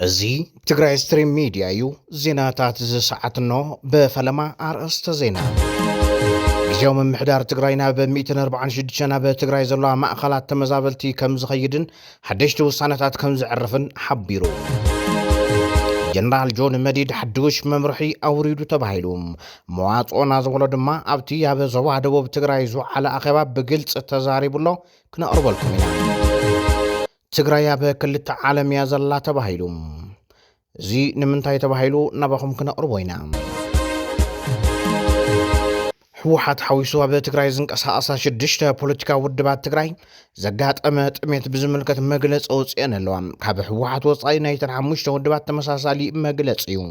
እዚህ ትግራይ ስትሪም ሚዲያ እዩ ዜናታት ዝሰዓትኖ በፈለማ አርእስተ ዜና ጊዜያዊ ምምሕዳር ትግራይና በ146 በትግራይ ዘለዋ ማእኸላት ተመዛበልቲ ከም ዝኸይድን ሓደሽቲ ውሳነታት ከም ዝዕርፍን ሓቢሩ ጀነራል ጆን መዲድ ሓድሽ መምርሒ አውሪዱ ተባሂሉ መዋጽኦና ዝበሎ ድማ ኣብቲ ያበ ዞባ ደቡብ ትግራይ ዝውዓለ ኣኼባ ብግልጽ ተዛሪቡሎ ክነቕርበልኩም ኢና ትግራይ ያበ ክልተ ዓለም እያ ዘላ ተባሂሉ እዚ ንምንታይ ተባሂሉ ናባኹም ክነቕርቦ ኢና ሕወሓት ሓዊሱ ኣብ ትግራይ ዝንቀሳቐሳ 6 ፖለቲካ ውድባት ትግራይ ዘጋጠመ ጥሜት ብዝምልከት መግለፂ ኣውፅአን ኣለዋ ካብ ሕወሓት ወፃኢ ናይተን 5 ውድባት ተመሳሳሊ መግለፂ እዩ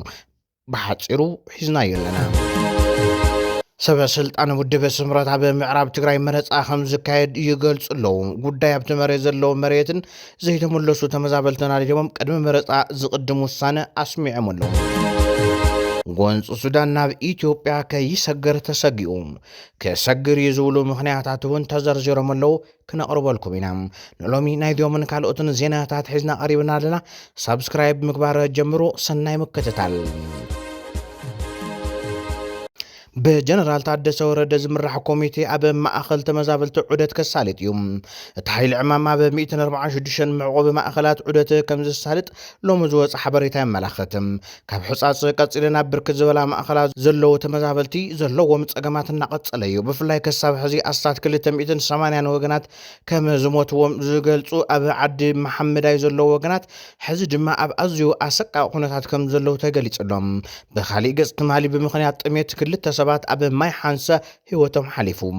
ብሓፂሩ ሒዝናዮ ኣለና ሰበ ስልጣን ውድብ ስምረት ኣብ ምዕራብ ትግራይ መረፃ ከም ዝካየድ ይገልጹ ኣለዉ ጉዳይ ኣብቲ መሬት ዘለዎ መሬትን ዘይተመለሱ ተመዛበልትና ድሞም ቅድሚ መረፃ ዝቅድም ውሳነ ኣስሚዖም ኣለዉ ጎንፂ ሱዳን ናብ ኢትዮጵያ ከይሰግር ተሰጊኡ ከሰግር ዝብሉ ምኽንያታት እውን ተዘርዚሮም ኣለዉ ክነቕርበልኩም ኢና ንሎሚ ናይ ዲዮምን ካልኦትን ዜናታት ሒዝና ቀሪብና ኣለና ሳብስክራይብ ምግባር ጀምሮ ሰናይ ምክትታል በጀነራል ታደሰ ወረደ ዝምራሕ ኮሚቴ ኣብ ማእኸል ተመዛበልቲ ዑደት ከሳልጥ እዩ እቲ ሓይሊ ዕማማ ብ146 ምዕቆቢ ማእኸላት ዑደት ከም ዝሳልጥ ሎሚ ዝወፀ ሓበሬታ የመላኽት ካብ ሕፃፅ ቀፂልና ብርክት ዝበላ ማእኸላት ዘለዉ ተመዛበልቲ ዘለዎም ፀገማት እናቐፀለ እዩ ብፍላይ ክሳብ ሕዚ ኣስታት 280 ወገናት ከም ዝሞትዎም ዝገልፁ ኣብ ዓዲ መሐመዳይ ዘለዉ ወገናት ሕዚ ድማ ኣብ ኣዝዩ ኣሰቃቂ ኩነታት ከም ዘለዉ ተገሊጹሎም ብኻሊእ ገጽ ትማሊ ብምኽንያት ጥሜት ክልተ ሰባት ኣብ ማይ ሓንሰ ህይወቶም ሓሊፉም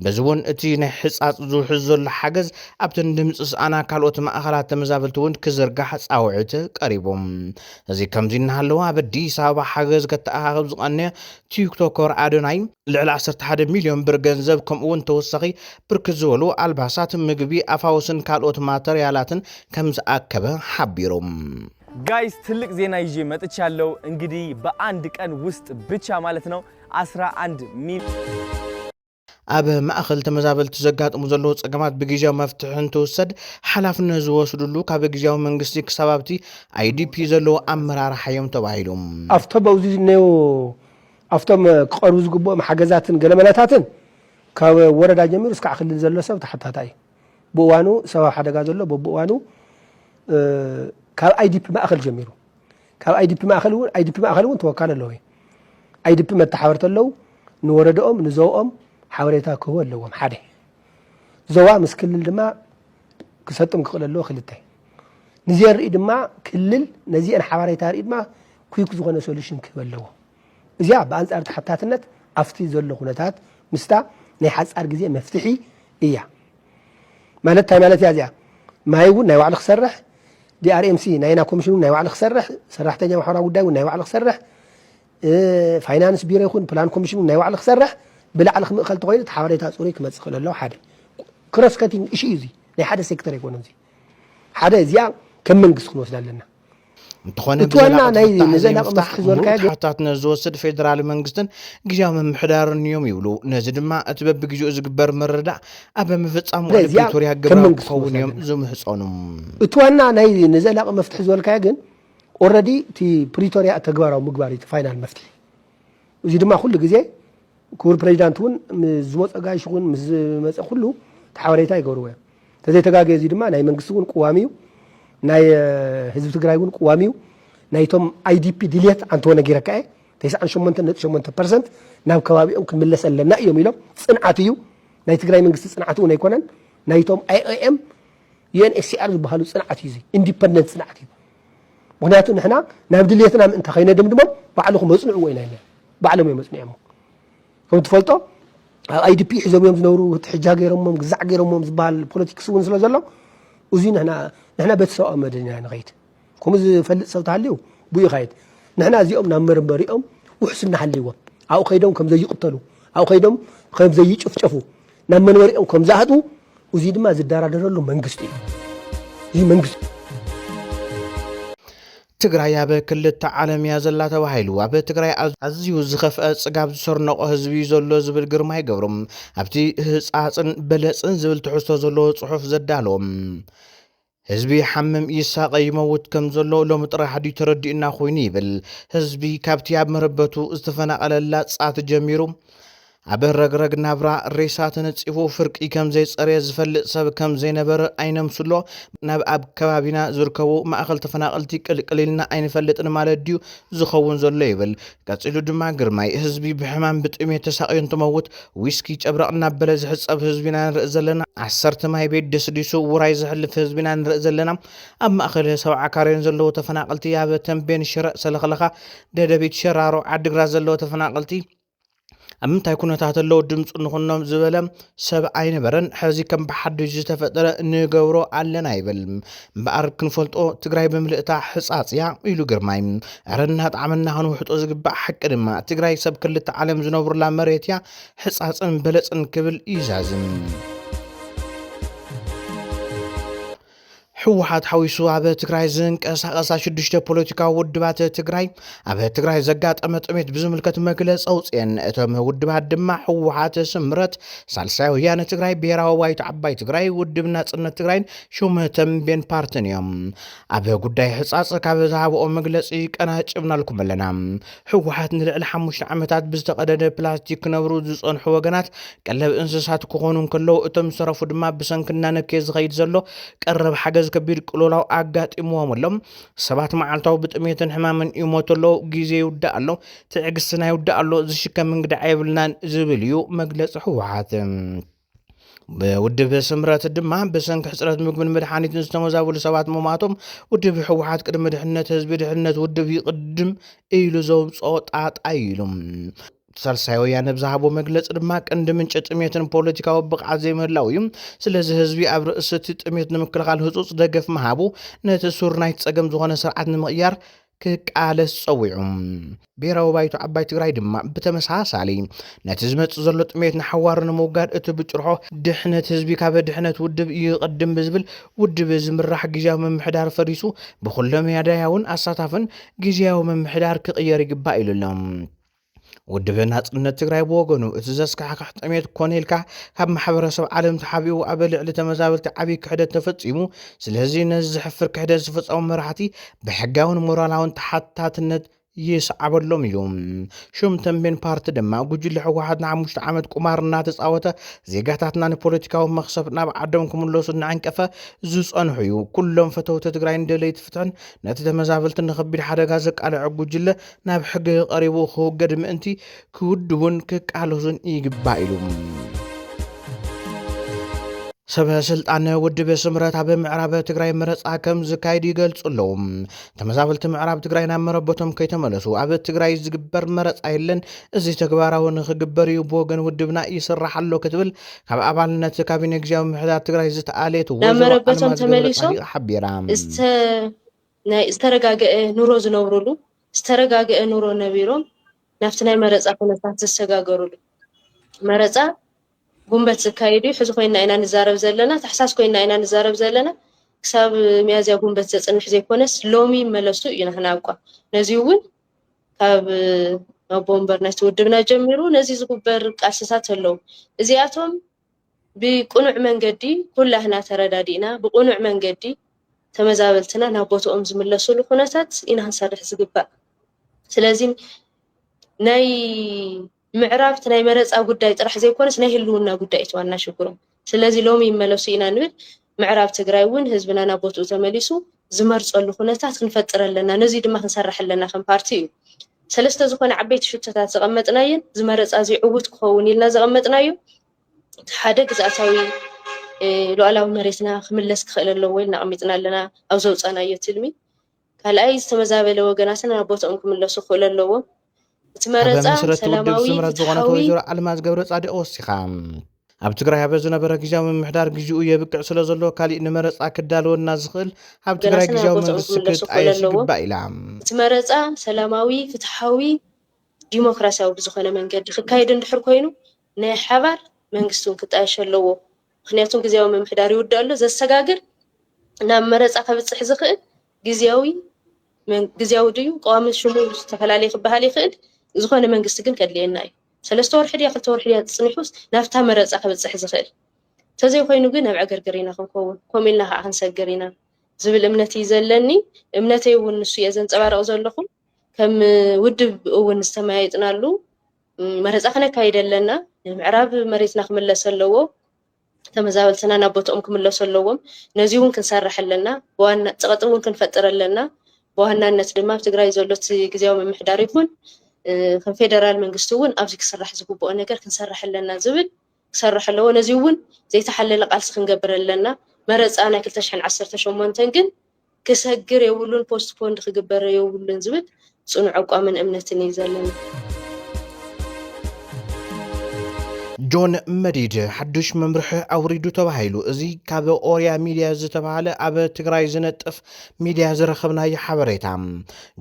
በዝውን እቲ ናይ ሕፃፅ ዝውሕዝ ዘሎ ሓገዝ ኣብተን ድምፂ ኣና ካልኦት ማእኸላት ተመዛበልቲ እውን ክዝርጋሕ ፃውዒት ቀሪቦም እዚ ከምዚ እናሃለዋ ኣብ ኣዲስ ኣበባ ሓገዝ ከተኣኻኽብ ዝቐነየ ቲክቶከር ኣዶናይ ልዕሊ 11 ሚልዮን ብር ገንዘብ ከምኡውን ተወሳኺ ብርክት ዝበሉ ኣልባሳት ምግቢ ኣፋውስን ካልኦት ማተርያላትን ከም ዝኣከበ ሓቢሮም ጋይስ ትልቅ ዜና ይዤ መጥቻለሁ እንግዲህ በአንድ ቀን ውስጥ ብቻ ማለት ነው 11 ሚሊዮን ኣብ ማእኸል ተመዛበልቲ ዘጋጥሙ ዘለዉ ፀገማት ብግዜያዊ መፍትሒ እንትውሰድ ሓላፍነት ዝወስድሉ ካብ ግዜያዊ መንግስቲ ክሳብ ኣብቲ አይዲፒ ዘለዉ ኣመራርሓ እዮም ተባሂሎም ኣብቶም ኣብዚ ዝኔው ኣብቶም ክቐርቡ ዝግብኦም ሓገዛትን ገለመላታትን ካብ ወረዳ ጀሚሩ እስካዕ ክልል ዘሎ ሰብ ተሓታታይ ብእዋኑ ሰብኣዊ ሓደጋ ዘሎ በብእዋኑ ካብ አይዲፒ ማእኸል ጀሚሩ ካብ አይዲፒ ማእኸል እውን ተወካል ኣለዎ አይዲፒ መተሓበርት ኣለዉ ንወረደኦም ንዘውኦም ሓበሬታ ክህቡ ኣለዎም ሓደ ዘዋ ምስ ክልል ድማ ክሰጥም ክኽእል ኣለዎ ክልተ ንዚአ ርኢ ድማ ክልል ነዚአን ሓበሬታ ርኢ ድማ ኩይክ ዝኾነ ሶሉሽን ክህብ ኣለዎ እዚኣ ብኣንጻር ተሓታትነት ኣብቲ ዘሎ ኩነታት ምስታ ናይ ሓፃር ግዜ መፍትሒ እያ ማለት እንታይ ማለት እያ እዚኣ ማይ እውን ናይ ባዕሉ ክሰርሕ DRMC ናይና ኮሚሽኑ ናይ ባዕሉ ክሰርሕ ሰራሕተኛ ማሕበራዊ ጉዳይ እውን ናይ ባዕሉ ክሰርሕ ፋይናንስ ቢሮ ይኹን ፕላን ኮሚሽኑ ናይ ባዕሉ ክሰርሕ ብላዕሊ ክምእኸል ተኮይኑ ሓበሬታ ፅሩይ ክመፅእ ክእል ኣለዎ ሓደ ክሮስ ከቲንግ እሺ እዚ ናይ ሓደ ሴክተር ኣይኮነን እዚ ሓደ እዚኣ ከም መንግስቲ ክንወስድ ኣለና እንተኾነ ብዘላቂ ንዘላቂ መፍትሒ ዝበልካዮ ሓታትነት ዝወስድ ፌደራል መንግስትን ግዜያዊ ምምሕዳርን እዮም ይብሉ ነዚ ድማ እቲ በብግዜኡ ዝግበር ምርዳእ ኣብ ምፍፃም ወደ ፕሪቶሪያ ግብራዊ ክኸውን እዮም ዝምህፀኑ እቲ ዋና ናይ ንዘላቂ መፍትሒ ዝበልካዮ ግን ኦልሬዲ እቲ ፕሪቶሪያ ተግባራዊ ምግባር እቲ ፋይናል መፍትሒ እዚ ድማ ኩሉ ግዜ ክቡር ፕሬዚዳንት እውን ዝመፀ ጋይሽ እውን ምስ መፀ ኩሉ ተሓበሬታ ይገብርዎ እዮም ተዘይተጋገየ እዚ ድማ ናይ መንግስቲ እውን ቅዋሚ እዩ ናይ ህዝቢ ትግራይ እውን ቅዋሚ እዩ ናይቶም አይዲፒ ድልየት አንተወነ ጌረካ 98.8% ናብ ከባቢኦም ክንምለስ ኣለና እዮም ኢሎም ፅንዓት እዩ ናይ ትግራይ መንግስቲ ፅንዓት እውን ኣይኮነን ናይቶም IOM UNHCR ዝበሃሉ ፅንዓት እዩ ኢንዲፔንደንት ፅንዓት እዩ ምክንያቱ ንሕና ናብ ድልየትና ምእንታ ከይነድምድሞም ባዕልኩም መፅንዕዎ ኢና ባዕሎም እዮም መፅንዖም ከም ትፈልጦ ኣብ አይዲፒ ሒዞም እዮም ዝነብሩ ትሕጃ ገይሮሞም ግዛዕ ገይሮሞም ዝበሃል ፖለቲክስ እውን ስለ ዘሎ እዚ ንሕና ቤተሰብ መደኛ ንኸይድ ከምኡ ዝፈልጥ ሰብ ተሃልዩ ብኡ ይኸይድ ንሕና እዚኦም ናብ መርበሪኦም ውሕስና ሃልይዎም ኣብኡ ከይዶም ከም ዘይቕተሉ ኣብኡ ከይዶም ከም ዘይጭፍጨፉ ናብ መንበሪኦም ከም ዝኣትዉ እዚ ድማ ዝደራደረሉ መንግስቲ እዩ እዚ መንግስቲ ትግራይ ኣብ ክልተ ዓለም እያ ዘላ ተባሂሉ ኣብ ትግራይ ኣዝዩ ዝኸፍአ ፅጋብ ዝሰርነቆ ህዝቢ ዘሎ ዝብል ግርማ ይገብሮም ኣብቲ ህፃፅን በለፅን ዝብል ትሕዝቶ ዘለዎ ፅሑፍ ዘዳለዎም ህዝቢ ሓመም ይሳቀ ይመውት ከም ዘሎ ሎም ጥራይ ሓዲ ተረዲእና ኮይኑ ይብል ህዝቢ ካብቲ ኣብ መረበቱ ዝተፈናቀለላ ጻት ጀሚሩ ኣብ ረግረግ ናብራ ሬሳት ነጽፉ ፍርቂ ከም ዘይጸረየ ዝፈልጥ ሰብ ከም ዘይነበረ ኣይነምስሎ ናብ ኣብ ከባቢና ዝርከቡ ማእኸል ተፈናቀልቲ ቅልቅልና ኣይንፈልጥን ማለት ድዩ ዝኸውን ዘሎ ይብል ቀጺሉ ድማ ግርማይ ህዝቢ ብሕማም ብጥሜት ተሳቂዩ እንትመውት ዊስኪ ጨብረቅ እናበለ ዝሕጸብ ህዝቢና ንርኢ ዘለና 10 ማይ ቤት ደስዲሱ ውራይ ዝሕልፍ ህዝቢና ንርኢ ዘለና ኣብ ማእኸል 70 ካሬን ዘለዎ ተፈናቀልቲ ኣብ ተንቤን ሽረ ሰለኸለኻ ደደቢት ሸራሮ ዓዲግራት ዘለዎ ተፈናቀልቲ ኣብ ምንታይ ኩነታት ኣለዉ ድምፁ ንኹኖም ዝበለ ሰብ ኣይነበረን ሕዚ ከም ብሓድሽ ዝተፈጠረ ንገብሮ ኣለና ይብል እምበኣር ክንፈልጦ ትግራይ ብምልእታ ሕፃፅ እያ ኢሉ ግርማይ ኣረና ጣዕመና ክንውሕጦ ዝግባእ ሓቂ ድማ ትግራይ ሰብ ክልተ ዓለም ዝነብሩላ መሬት እያ ሕፃፅን በለፅን ክብል ይዛዝም ሕወሓት ሓዊሱ ኣብ ትግራይ ዝንቀሳቐሳ 6 ፖለቲካዊ ውድባት ትግራይ ኣብ ትግራይ ዘጋጠመ ጥሜት ብዝምልከት መግለፂ ኣውፅአን እቶም ውድባት ድማ ሕወሓት ስምረት ሳልሳይ ወያነ ትግራይ ብሄራዊ ባይቶ ዓባይ ትግራይ ውድብ ናጽነት ትግራይን ተንቤን ፓርቲን እዮም ኣብ ጉዳይ ሕፃፅ ካብ ዝሃብኦ መግለፂ ቀናጭብናልኩም ኣለና ሕወሓት ንልዕሊ 5 ዓመታት ብዝተቀደደ ፕላስቲክ ክነብሩ ዝጸንሑ ወገናት ቀለብ እንስሳት ክኾኑ ከለዉ እቶም ዝሰረፉ ድማ ብሰንክና ነኬ ዝኸይድ ዘሎ ቀረብ ሓገዝ ከቢድ ቅሎላው ኣጋጢምዎም ኣሎም ሰባት መዓልታዊ ብጥሜትን ሕማምን ይሞተሎ ግዜ ይውዳእ ኣሎ ትዕግስትና ይውዳእ ኣሎ ዝሽከም እንግዳ ኣይብልናን ዝብል እዩ መግለፂ ሕወሓት ብውድብ ስምረት ድማ ብሰንኪ ሕፅረት ምግብን መድሓኒትን ዝተመዛበሉ ሰባት መማቶም ውድብ ሕወሓት ቅድሚ ድሕነት ህዝቢ ድሕነት ውድብ ይቅድም ኢሉ ዘውፅኦ ጣጣ ኢሉ ሳልሳይ ወያነ ብዝሃቦ መግለፂ ድማ ቀንዲ ምንጭ ጥሜትን ፖለቲካዊ ብቕዓት ዘይምህላው እዩ ስለዚ ህዝቢ ኣብ ርእሲ እቲ ጥሜት ንምክልኻል ህፁፅ ደገፍ መሃቡ ነቲ ሱር ናይ ፀገም ዝኾነ ስርዓት ንምቕያር ክቃለስ ፀዊዑ ብሄራዊ ባይቶ ዓባይ ትግራይ ድማ ብተመሳሳሊ ነቲ ዝመፅእ ዘሎ ጥሜት ንሓዋር ንምውጋድ እቲ ብጭርሖ ድሕነት ህዝቢ ካብ ድሕነት ውድብ ይቕድም ብዝብል ውድብ ዝምራሕ ግዝያዊ ምምሕዳር ፈሪሱ ብኩሎም ያዳያውን ኣሳታፍን ግዝያዊ ምምሕዳር ክቕየር ይግባእ ኢሉሎም ውድብ ናጽነት ትግራይ ብወገኑ እቲ ዘስካሕክሕ ጥሜት ኮኔልካ ካብ ማሕበረሰብ ዓለም ተሓቢኡ ኣብ ልዕሊ ተመዛበልቲ ዓብዪ ክሕደት ተፈጺሙ ስለዚ ነዚ ዝሕፍር ክሕደት ዝፈጸሙ መራሕቲ ብሕጋውን ሞራላውን ተሓታትነት ይስዓበሎም እዩ ሹም ተንቤን ፓርቲ ድማ ጉጅለ ሕወሓት ን5 ዓመት ቁማር እናተፃወተ ዜጋታትና ንፖለቲካዊ መኽሰብ ናብ ዓዶም ክምለሱ እናዓንቀፈ ዝጸንሑ እዩ ኩሎም ፈተውቲ ትግራይ እንደለይቲ ፍትሕን ነቲ ተመዛበልቲ ንኸቢድ ሓደጋ ዘቃልዐ ጉጅለ ናብ ሕጊ ቀሪቡ ክውገድ ምእንቲ ክውድቡን ክቃለሱን ይግባእ ኢሉ ሰበ ስልጣን ውድብ ስምረት ኣብ ምዕራብ ትግራይ መረፃ ከም ዝካይድ ይገልጹ ኣለዉ ተመዛበልቲ ምዕራብ ትግራይ ናብ መረበቶም ከይተመለሱ ኣብ ትግራይ ዝግበር መረፃ የለን እዚ ተግባራዊ ንኽግበር እዩ ብወገን ውድብና ይስራሕ ኣሎ ክትብል ካብ ኣባልነት ካቢነ ግዝያዊ ምምሕዳር ትግራይ ዝተኣልየት መረበቶም ተመሊሶም ሓቢራ ዝተረጋገአ ኑሮ ዝነብሩሉ ዝተረጋገአ ኑሮ ነቢሮም ናብቲ ናይ መረፃ ኩነታት ዝሰጋገሩሉ መረፃ ጉንበት ዝካየዱ ሕዚ ኮይና ኢና ንዛረብ ዘለና ተሕሳስ ኮይና ኢና ንዛረብ ዘለና ክሳብ ሚያዝያ ጉንበት ዘጽንሕ ዘይኮነስ ሎሚ መለሱ እዩ ንሕናቋ ነዚ እውን ካብ ቦምበር ናይ ውድብና ጀሚሩ ነዚ ዝግበር ቃልስታት ኣለዉ እዚኣቶም ብቁኑዕ መንገዲ ኩላህና ተረዳዲና ብቁኑዕ መንገዲ ተመዛበልትና ናብ ቦታኦም ዝምለሱሉ ኩነታት ኢና ክንሰርሕ ዝግባእ ስለዚ ናይ ምዕራብ ናይ መረፃ ጉዳይ ጥራሕ ዘይኮነስ ናይ ህልውና ጉዳይ ተዋና ሽግሮም ስለዚ ሎሚ ይመለሱ ኢና ንብል ምዕራብ ትግራይ እውን ህዝብና ናብ ቦታኡ ተመሊሱ ዝመርፀሉ ኩነታት ክንፈጥር ኣለና ነዚ ድማ ክንሰርሕ ኣለና ከም ፓርቲ እዩ ሰለስተ ዝኾነ ዓበይቲ ሽቶታት ዘቐመጥናየን ዝመረፃ ዝዕውት ክኸውን ኢልና ዘቐመጥናዮ ሓደ ግዝኣታዊ ሉዓላዊ መሬትና ክምለስ ክኽእል ኣለዎ ኢልና ኣቐሚጥና ኣለና ኣብ ዘውፃናዮ ትልሚ ካልኣይ ዝተመዛበለ ወገናትና ናብ ቦታኦም ክምለሱ ክኽእል ኣለዎ ትመረፃ ሰላማዊ ዝኾነ ወይዘሮ ኣልማዝ ገብረ ጻድቅ ወሲኻ ኣብ ትግራይ ኣብ ዝነበረ ግዝያዊ ምምሕዳር ግዜኡ የብቅዕ ስለ ዘሎ ካሊእ ንመረፃ ክዳልወና ዝኽእል ኣብ ትግራይ ግዝያዊ መንግስቲ ክጣየሽ ይግባእ ኢላ ትመረፃ ሰላማዊ ፍትሓዊ ዲሞክራሲያዊ ብዝኾነ መንገዲ ክካየድ እንድሕር ኮይኑ ናይ ሓባር መንግስቱን ክጣየሽ ኣለዎ ምክንያቱም ግዝያዊ ምምሕዳር ይውዳእ ኣሎ ዘሰጋግር ናብ መረፃ ከብፅሕ ዝኽእል ግዝያዊ ድዩ ቀዋሚ ሽሙ ዝተፈላለየ ክበሃል ይኽእል ዝኾነ መንግስቲ ግን ከድልየና እዩ 3 ወርሒ ድያ 2 ወርሒ ድያ ፅኒሑስ ናብታ መረፃ ከብፅሕ ዝኽእል ተዘይ ኮይኑ ግን ናብ ዕገርገር ኢና ክንከውን ከምኡ ኢልና ከዓ ክንሰግር ኢና ዝብል እምነቲ ዘለኒ እምነተይ እውን ንሱ የዘንጸባረቕ ዘለኹ ከም ውድብ እውን ዝተማያይጥናሉ መረፃ ክነካይድ ኣለና ምዕራብ መሬትና ክምለስ ኣለዎ ተመዛበልትና ናብ ቦታኦም ክምለሱ ኣለዎም ነዚ እውን ክንሰርሕ ኣለና ብዋና ፀቕጢ እውን ክንፈጥር ኣለና በዋናነት ድማ ኣብ ትግራይ ዘሎ ግዜያዊ ምምሕዳር ይኹን ከም ፌደራል መንግስቲ እውን ኣብዚ ክስራሕ ዝግብኦ ነገር ክንሰርሕ ኣለና ዝብል ክሰርሕ ኣለዎ ነዚ እውን ዘይተሓለለ ቃልሲ ክንገብር ኣለና መረፃ ናይ 2018 ግን ክሰግር የብሉን ፖስትፖንድ ክግበር የብሉን ዝብል ጽኑዕ አቋምን እምነትን ይዘለና ጆን መዲድ ሓዱሽ መምርሒ አውሪዱ ተባሂሉ እዚ ካብ ኦርያ ሚድያ ዝተባሃለ ኣብ ትግራይ ዝነጥፍ ሚድያ ዝረኸብናዮ ሓበሬታ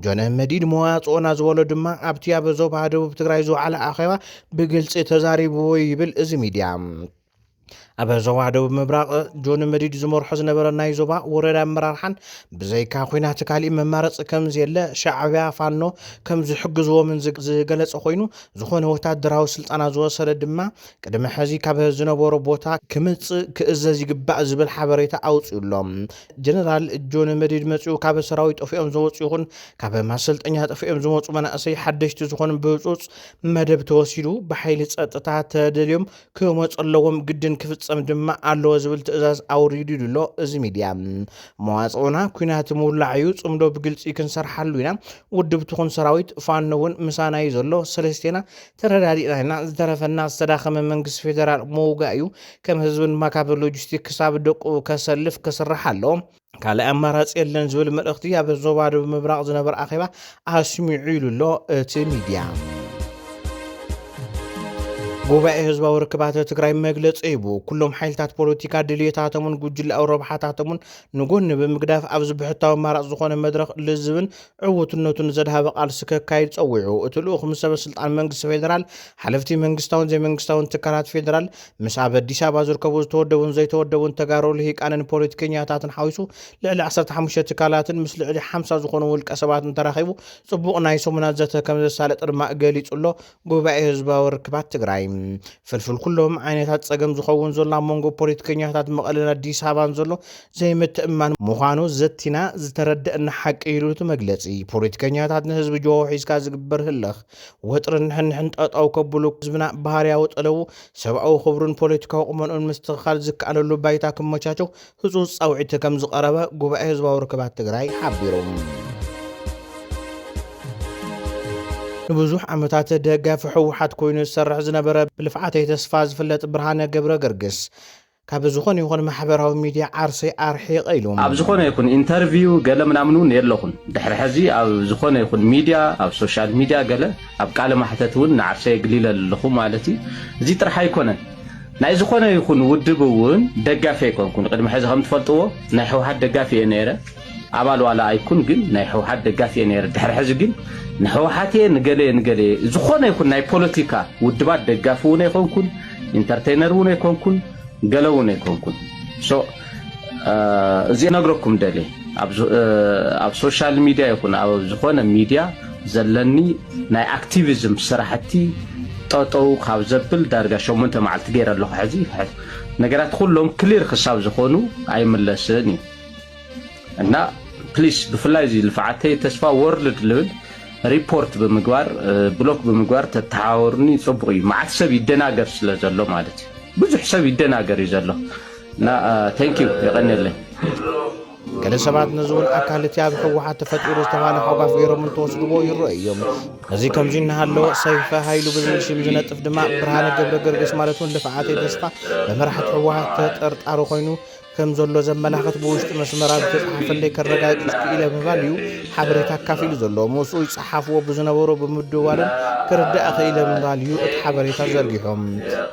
ጆን መዲድ መዋጽኦና ዝበሎ ድማ ኣብቲ ኣብ ዞባ ደቡብ ትግራይ ዝወዓለ ኣኼባ ብግልጽ ተዛሪብዎ ይብል እዚ ሚድያ ኣብ ዞባ ደቡብ ምብራቕ ጆን መዲድ ዝመርሖ ዝነበረ ናይ ዞባ ወረዳ ኣመራርሓን ብዘይካ ኩናት ካሊእ መማረፂ ከም ዘለ ሻዕብያ ፋኖ ከም ዝሕግዝዎም ዝገለጸ ኮይኑ ዝኾነ ወታደራዊ ስልጣና ዝወሰደ ድማ ቅድሚ ሕዚ ካብ ዝነበሮ ቦታ ክምፅእ ክእዘዝ ይግባእ ዝብል ሓበሬታ ኣውፅኡሎም ጀነራል ጆን መዲድ መፅኡ ካብ ሰራዊት ጠፊኦም ዝወፁ ይኹን ካብ ማሰልጠኛ ጠፊኦም ዝመፁ መናእሰይ ሓደሽቲ ዝኾኑ ብህፁፅ መደብ ተወሲዱ ብሓይሊ ፀጥታ ተደልዮም ክመፁ ኣለዎም ግድን ክፍፅም ድማ ኣለዎ ዝብል ትእዛዝ ኣውሪዱ ድሎ እዚ ሚድያ መዋጽኡና ኩናት ምውላዕ እዩ ጽምዶ ብግልፂ ክንሰርሓሉ ኢና ውድብ ትኹን ሰራዊት ፋኖ እውን ምሳና እዩ ዘሎ ሰለስቴና ተረዳዲእና ዝተረፈና ዝተዳኸመ መንግስቲ ፌደራል መውጋእ እዩ ከም ህዝብን ማካብ ሎጂስቲክ ክሳብ ደቁ ከሰልፍ ክስራሕ ኣለዎ ካልእ ኣማራፂ የለን ዝብል መልእኽቲ ኣብ ዞባ ደቡብ ምብራቕ ዝነበረ ኣኼባ ኣስሚዑ ኢሉሎ እቲ ሚድያ ጉባኤ ህዝባዊ ርክባት ትግራይ መግለፂ ይቡ ኩሎም ሓይልታት ፖለቲካ ድልየታቶምን ጉጅላዊ ረብሓታቶምን ንጎኒ ብምግዳፍ ኣብ ዝብሕታዊ ኣማራፂ ዝኾነ መድረኽ ልዝብን ዕውትነቱን ዘድሃበ ቃልሲ ከካይድ ፀዊዑ እቲ ልኡኽ ምስ ሰበስልጣን መንግስቲ ፌደራል ሓለፍቲ መንግስታውን ዘይመንግስታውን ትካላት ፌደራል ምስ ኣብ ኣዲስ ኣበባ ዝርከቡ ዝተወደቡን ዘይተወደቡን ተጋሩ ልሂቃንን ፖለቲከኛታትን ሓዊሱ ልዕሊ 15 ትካላትን ምስ ልዕሊ 50 ዝኾኑ ውልቀ ሰባትን ተራኺቡ ጽቡቕ ናይ ሰሙናት ዘተ ከም ዘሳለጥ ድማ ገሊጹሎ ጉባኤ ህዝባዊ ርክባት ትግራይ ፍልፍል ኩሎም ዓይነታት ጸገም ዝኸውን ዘሎ መንጎ ፖለቲከኛታት መቐለን ኣዲስ ኣበባን ዘሎ ዘይምትእማን ምዃኑ ዘቲና ዝተረድአና ሓቂ ኢሉት መግለጺ ፖለቲከኛታት ንህዝቢ ጆሆ ሒዝካ ዝግበር ህለኽ ወጥርን ንሕንሕን ጠጠው ከብሉ ህዝብና ባህርያዊ ጠለቡ ሰብኣዊ ክብሩን ፖለቲካዊ ቁመንኡን ምስትኽኻል ዝከኣለሉ ባይታ ክመቻቸው ህፁፅ ጻውዒት ከም ዝቐረበ ጉባኤ ህዝባዊ ርክባት ትግራይ ሓቢሮም ንብዙሕ ዓመታት ደጋፊ ሕወሓት ኮይኑ ዝሰርሕ ዝነበረ ብልፍዓተይ ተስፋ ዝፍለጥ ብርሃነ ገብረ ገርግስ ካብ ዝኾነ ይኹን ማሕበራዊ ሚድያ ዓርሰይ ኣርሒቕ ኢሎም ኣብ ዝኾነ ይኹን ኢንተርቪው ገለ ምናምን እውን የለኹን ድሕሪ ሕዚ ኣብ ዝኾነ ይኹን ሚድያ ኣብ ሶሻል ሚድያ ገለ ኣብ ቃለ ማሕተት እውን ንዓርሰይ የግሊለ ኣለኹ ማለት እዩ እዚ ጥራሕ ኣይኮነን ናይ ዝኾነ ይኹን ውድብ እውን ደጋፊ ኣይኮንኩን ቅድሚ ሕዚ ከም ትፈልጥዎ ናይ ሕወሓት ደጋፊ እየ ነይረ ኣባል ዋላ ኣይኩን ግን ናይ ሕወሓት ደጋፊ እየ ነይረ ድሕሪ ሕዚ ግን ንሕወሓት ንገለ ዝኾነ ይኹን ናይ ፖለቲካ ውድባት ደጋፊ እውን ኣይኮንኩን ኢንተርቴይነር እውን ኣይኮንኩን ገለ እውን ኣይኮንኩን እዚ ነግረኩም ደለ ኣብ ሶሻል ሚድያ ይኹን ኣብ ዝኾነ ሚድያ ዘለኒ ናይ ኣክቲቪዝም ስራሕቲ ጠጠው ካብ ዘብል ዳርጋ 8 መዓልቲ ገይረ ኣለኹ ሕዚ ነገራት ኩሎም ክሊር ክሳብ ዝኾኑ ኣይምለስን እዩ እና ፕሊስ ብፍላይ እዚ ልፍዓተይ ተስፋ ወርልድ ልብል ሪፖርት ብምግባር ብሎክ ብምግባር ተተሓዋወርኒ ጽቡቕ እዩ መዓት ሰብ ይደናገር ስለ ዘሎ ማለት እዩ ብዙሕ ሰብ ይደናገር እዩ ዘሎ እና ታንክ ዩ ይቐኒለይ ገለ ሰባት ነዝውን ኣካል እቲ ኣብ ሕወሓት ተፈጢሩ ዝተባሃለ ሓጓፍ ገይሮም ተወስድዎ ይረአዮም እዚ ከምዚ እናሃለወ ሰይፈ ሃይሉ ብዝብል ሽም ዝነጥፍ ድማ ብርሃነ ገብረ ገርግስ ማለት እውን ልፍዓተይ ተስፋ በመራሕቲ ሕወሓት ተጠርጣሪ ኮይኑ ከም ዘሎ ዘመላኽት ብውሽጢ መስመራት ዝተጻሕፈለይ ከረጋግጽ ክኢለ ምባል እዩ ሓበሬታ ካፊሉ ዘሎ ምስኡ ይጸሓፍዎ ብዝነበሮ ብምድዋልን ክርዳእ ክኢለ ምባል እዩ እቲ ሓበሬታ ዘርጊሖም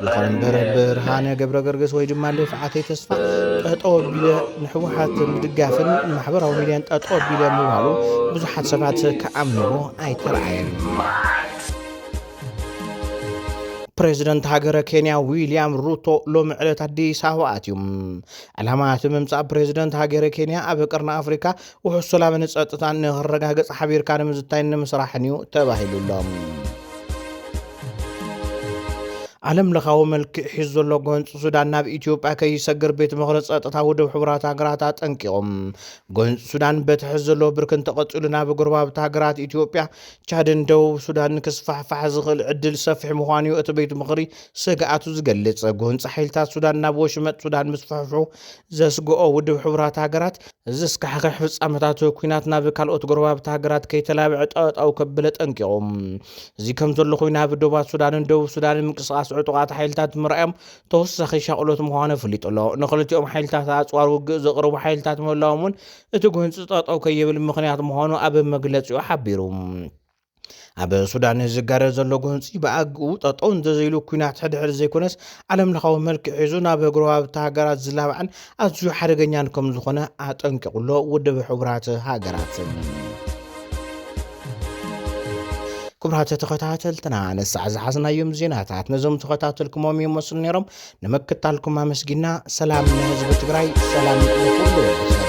ይኹን እምበር ብርሃነ ገብረ ገርግስ ወይ ድማ ልፍዓተይ ተስፋ ጠጠው ኣቢለ ንሕወሓት ምድጋፍን ማሕበራዊ ሚድያን ጠጠው ኣቢለ ምባሉ ብዙሓት ሰባት ከኣምንዎ ኣይተረኣየን ፕሬዚደንት ሃገረ ኬንያ ዊልያም ሩቶ ሎሚ ዕለት ኣዲስ ኣበባ ኣትዮም ዕላማ እቲ ምምጻእ ፕሬዚደንት ሃገረ ኬንያ ኣብ ቀርኒ ኣፍሪካ ውሑስ ሰላምን ጸጥታን ንኽረጋገጽ ሓቢርካ ንምዝታይ ንምስራሕን እዩ ተባሂሉሎም ዓለም ለኻው መልክ ሒዝ ዘሎ ጎንጽ ሱዳን ናብ ኢትዮጵያ ከይሰግር ቤት ምኽሪ ጸጥታ ውድብ ሕብራት ሃገራት አጠንቂቖም ጎንጽ ሱዳን በትሕዝ ዘሎ ብርክን ተቐጺሉ ናብ ጎረባብቲ ሃገራት ኢትዮጵያ ቻድን ደቡብ ሱዳን ክስፋሕፋሕ ዝኽእል ዕድል ሰፊሕ ምዃኑ እቲ ቤት ምኽሪ ስግኣቱ ዝገልጽ ጎንጽ ሓይልታት ሱዳን ናብ ወሽመጥ ሱዳን ምስፋሕፍሑ ዘስግኦ ውድብ ሕብራት ሃገራት እዚ እስካሕክሕ ፍጻመታት ኩናት ናብ ካልኦት ጎረባብቲ ሃገራት ከይተላብዐ ጠጠው ከብለ ጠንቂቖም እዚ ከም ዘሎ ኮይኑ ኣብ ደቡብ ሱዳንን ደቡብ ሱዳንን ምንቅስቓስ ዕጡቓት ሓይልታት ምርኣዮም ተወሳኺ ሻቕሎት ምዃኑ ኣፍሊጡ ኣሎ ንኽልቲኦም ሓይልታት ኣጽዋር ውግእ ዘቕርቡ ሓይልታት ምህላዎም እውን እቲ ጎንፂ ጠጠው ከየብል ምኽንያት ምዃኑ ኣብ መግለፂኡ ሓቢሩ ኣብ ሱዳን ዝጋረድ ዘሎ ጎንፂ ብኣግኡ ጠጠው እንተዘይሉ ኩናት ሕድሕድ ዘይኮነስ ዓለም ለኻዊ መልክዕ ሒዙ ናብ ጎረባብቲ ሃገራት ዝላብዓን ኣዝዩ ሓደገኛን ከም ዝኾነ ኣጠንቂቑሎ ውድብ ሕብራት ሃገራት كبرات تخطاتل تنا نسع زحزنا يوم زيناتات نزوم تخطاتل كمومي يموصل نيرم نمكتالكم ما مسجنا سلام لحزب تقراي سلام لكل